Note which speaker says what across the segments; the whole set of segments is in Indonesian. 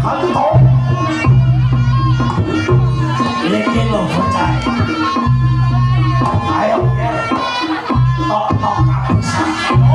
Speaker 1: 很好，你見到佢就係，係啊，落夾上好。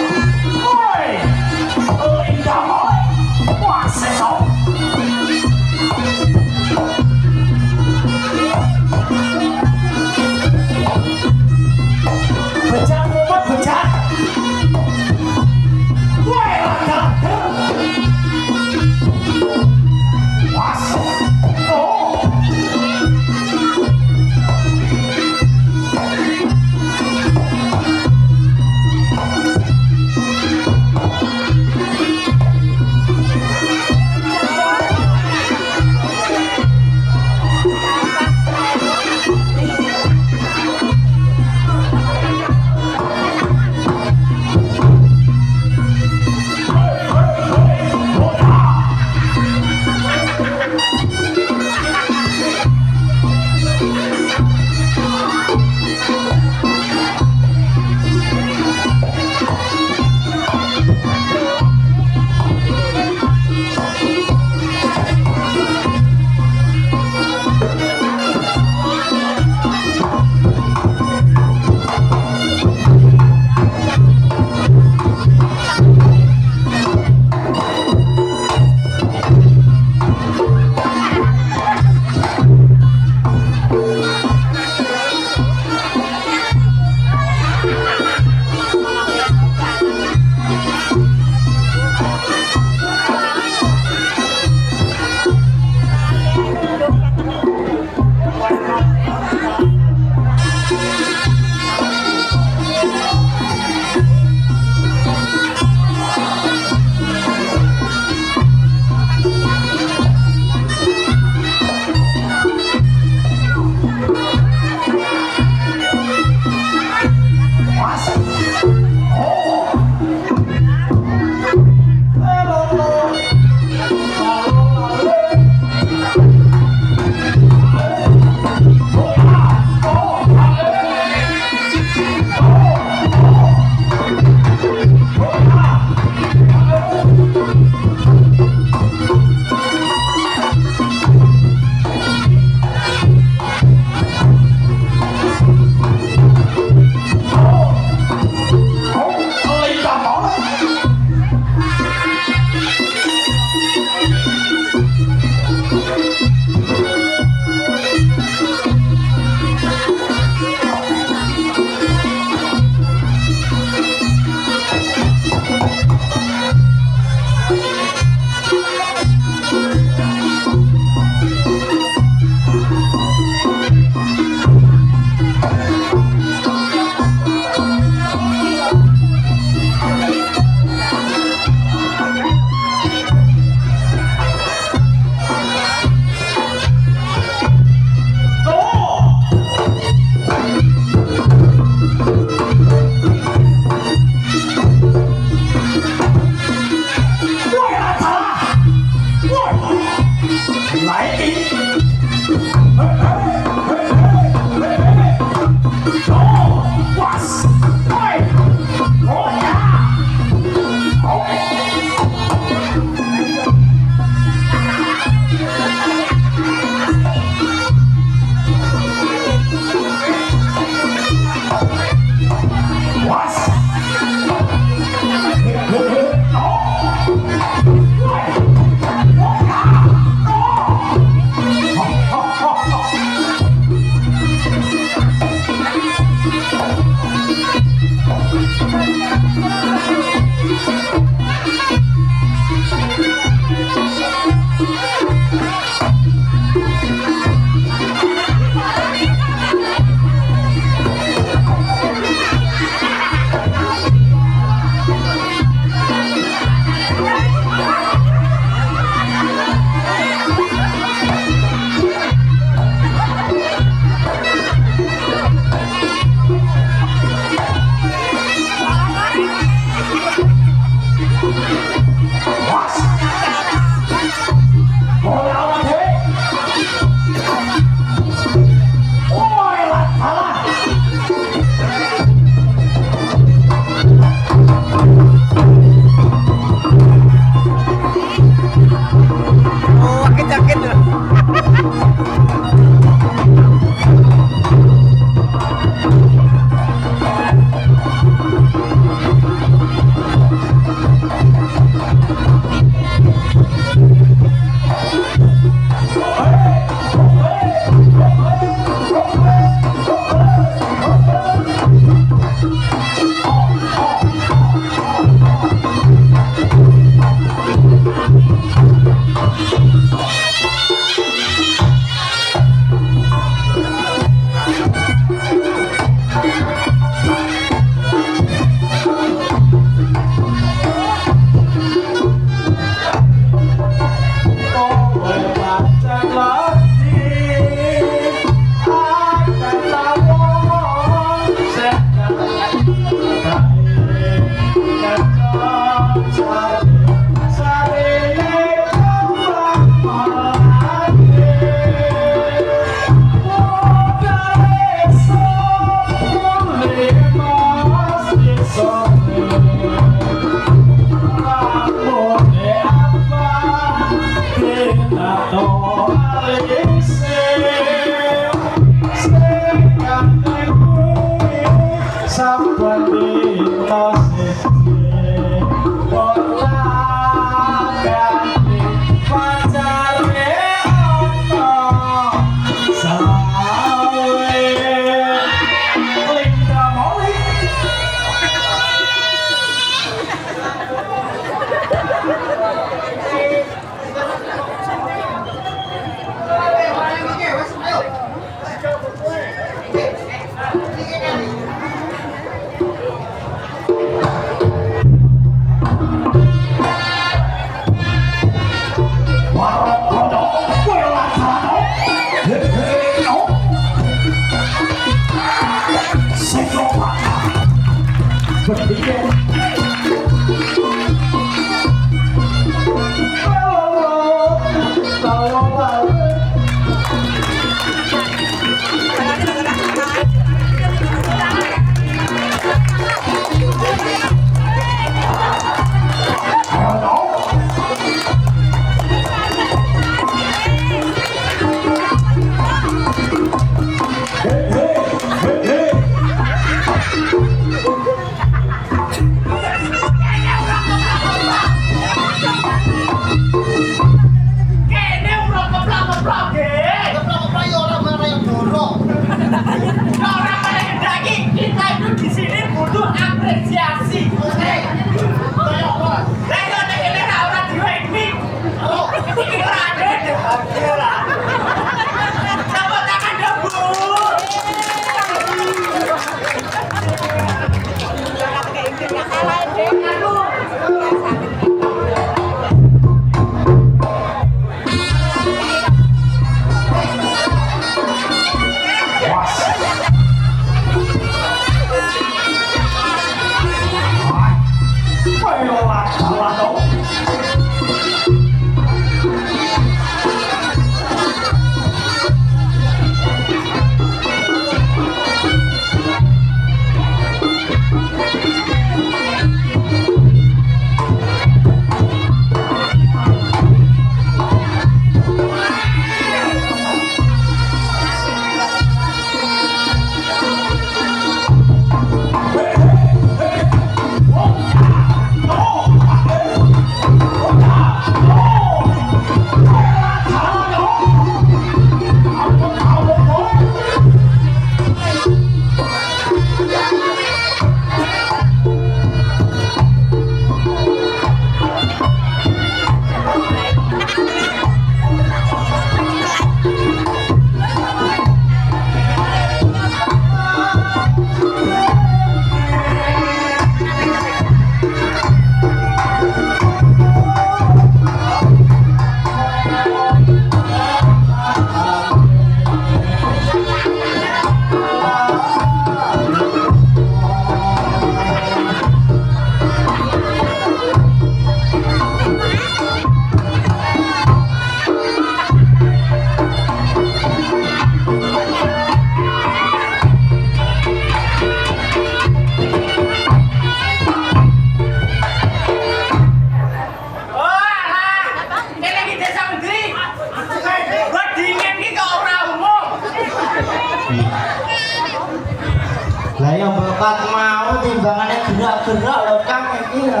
Speaker 2: Lah yang bakat mau timbangannya gerak-gerak lho Kang iki ya.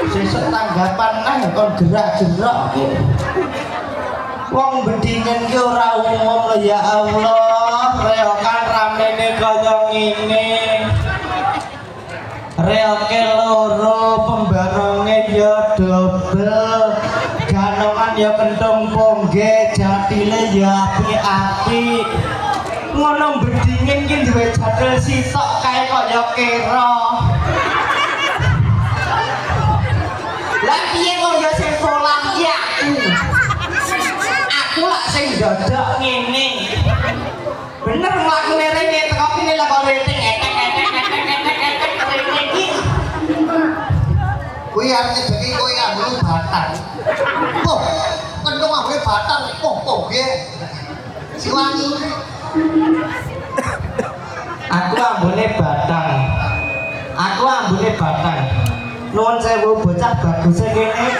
Speaker 2: Sesuk tanggapan nang kon gerak-gerak iki. Wong bedingen ki ora umum lho ya Allah, reokan ramene kaya ngene. Reoke loro, pembaronge ya dobel. Ganongan ya kentung pongge, jatine ya apik-apik. Ngono bedingen ki duwe jadul sitok kae kaya kira. Lah piye kok ya sing polah ki aku. Aku lak sing dadak ngene. Bener mlakune rene teko kene lak kok reting etek iki. Kuwi arep dadi kowe ambune batang. Oh, kendung ambune batang kok ge. Siwangi. Aku ambune batang. Aku ambune batang. Nuwun sewu bocah bagus kene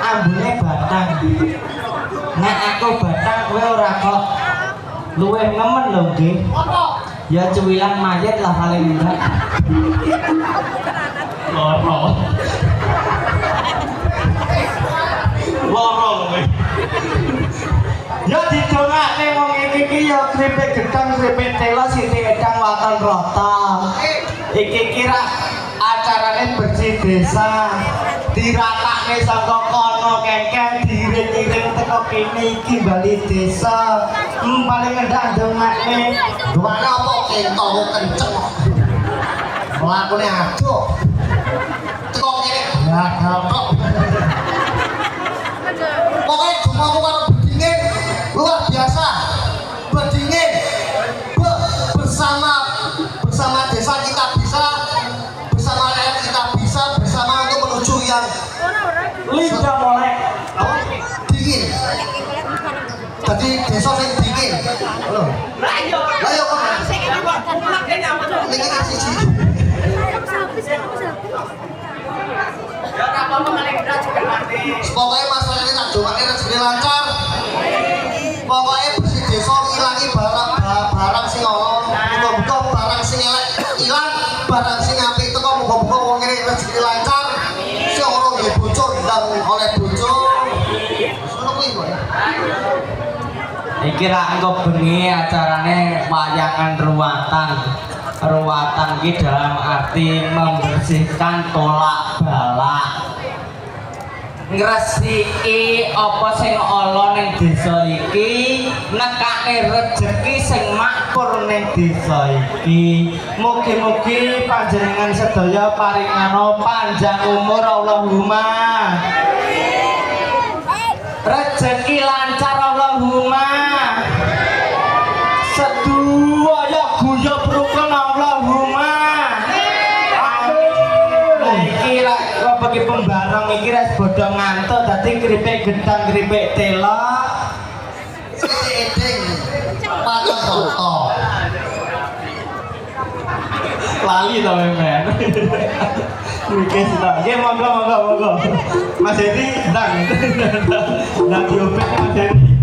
Speaker 2: ambune batang. Nek aku batang kowe ora kok luwih nemen lho nggih. Ya cuwilan mayit lah paling enggak.
Speaker 1: Loro. Loro kowe.
Speaker 2: Ya didongakne wong iki ya kripik gedang kripik tela sithik edang waton rata. Iki kira acarane bersih desa. Diratakne saka kono kengken diiring-iring teko kene iki bali desa. Paling endah dongakne.
Speaker 3: Gimana apa kentongmu kenceng kok? Mlakune aduh. Teko kene ya gampang. Pokoknya jumaku karo bedingin luar biasa. Bedingin bersama desa kita bisa, bersama rakyat kita bisa, bersama untuk menuju yang
Speaker 2: Lidah molek.
Speaker 3: dingin. Jadi desa yang dingin. Loh. Lah yo kok. Ini kan siji. Pokoknya masalah ini tak doain rezeki lancar. Pokoknya bersih desa ngilangi barang sing ono, muga-muga barang sing elek ilang, barang sing apik teko muga-muga wong ini rezeki lancar. Sing ora nggih bojo ndang oleh bojo. Ngono kuwi kok.
Speaker 2: Iki ra engko bengi acarane wayangan ruwatan. Ruwatan iki dalam arti membersihkan tolak balak. Ngresiki apa sing ala ning desa iki, nekake rejeki sing makmur ning desa iki. Mugi-mugi panjenengan sedaya paringana panjang umur Allahumma. Rezeki lancar Allahumma. Sedaya guyub rukun Allahumma. Amin. Iki ra bagi pembarang iki ras bodho ngantuk dadi kripik gedang kripik tela.
Speaker 3: Edeng. Patung foto.
Speaker 2: Lali to men. Iki sudah. Nggih monggo. Mas Edi ndang. Ndang diopek Mas Edi.